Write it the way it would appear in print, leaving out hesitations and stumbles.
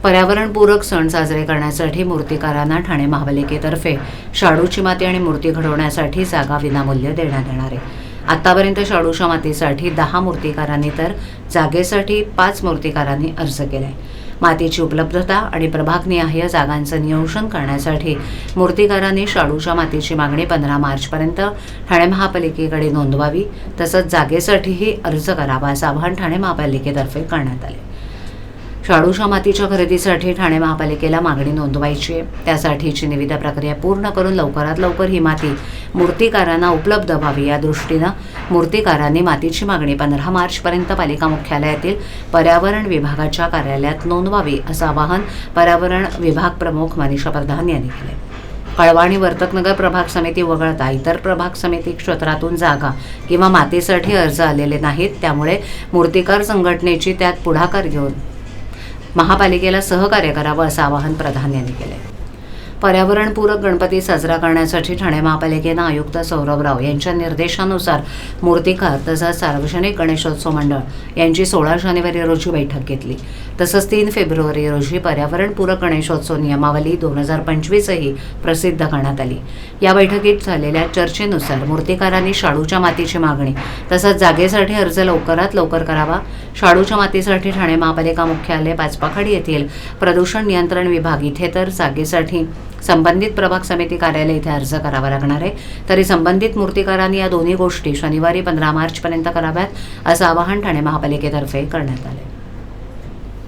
पर्यावरणपूरक सण साजरे करण्यासाठी मूर्तिकारांना ठाणे महापालिकेतर्फे शाडूची माती आणि मूर्ती घडवण्यासाठी जागा विनामूल्य देण्यात येणार आहे। आतापर्यंत शाडूच्या मातीसाठी 10 मूर्तिकारांनी तर जागेसाठी 5 मूर्तिकारांनी अर्ज केलाय। मातीची उपलब्धता आणि प्रभागनिहाय जागांचं नियोजन करण्यासाठी मूर्तिकारांनी शाडूच्या मातीची मागणी 15 मार्चपर्यंत ठाणे महापालिकेकडे नोंदवावी, तसंच जागेसाठीही अर्ज करावा असं आवाहन ठाणे महापालिकेतर्फे करण्यात आले। शाडूच्या मातीच्या खरेदीसाठी ठाणे महापालिकेला मागणी नोंदवायची आहे। त्यासाठीची निविदा प्रक्रिया पूर्ण करून लवकरात लवकर ही माती मूर्तिकारांना उपलब्ध व्हावी या दृष्टीनं मूर्तिकारांनी मातीची मागणी 15 मार्चपर्यंत पालिका मुख्यालयातील पर्यावरण विभागाच्या कार्यालयात नोंदवावी असं आवाहन पर्यावरण विभाग प्रमुख मनीषा प्रधान यांनी केले। कळवा आणि वर्तकनगर प्रभाग समिती वगळता इतर प्रभाग समिती क्षेत्रातून जागा किंवा मातीसाठी अर्ज आलेले नाहीत, त्यामुळे मूर्तिकार संघटनेची त्यात पुढाकार घेऊन महापालिकेला सहकार्य करावं असं आवाहन प्रधान यांनी केले। पर्यावरणपूरक गणपती साजरा करण्यासाठी ठाणे महापालिकेनं आयुक्त सौरभ राव यांच्या निर्देशानुसार मूर्तिकार तसंच सार्वजनिक गणेशोत्सव मंडळ यांची 16 जानेवारी रोजी बैठक घेतली। तसंच 3 फेब्रुवारी रोजी पर्यावरणपूरक गणेशोत्सव नियमावली 2025 ही प्रसिद्ध करण्यात आली। या बैठकीत झालेल्या चर्चेनुसार मूर्तिकारांनी शाडूच्या मातीची मागणी तसंच जागेसाठी अर्ज लवकरात लवकर करावा। शाडूच्या मातीसाठी ठाणे महापालिका मुख्यालय पाचपाखाडी येथील प्रदूषण नियंत्रण विभाग इथे तर जागेसाठी संबंधित प्रभाग समिती कार्यालय इथे अर्ज करावा लागणार आहे। तरी संबंधित मूर्तिकारांनी या दोन्ही गोष्टी शनिवारी 15 मार्चपर्यंत कराव्यात असं आवाहन ठाणे महापालिकेतर्फे करण्यात आले।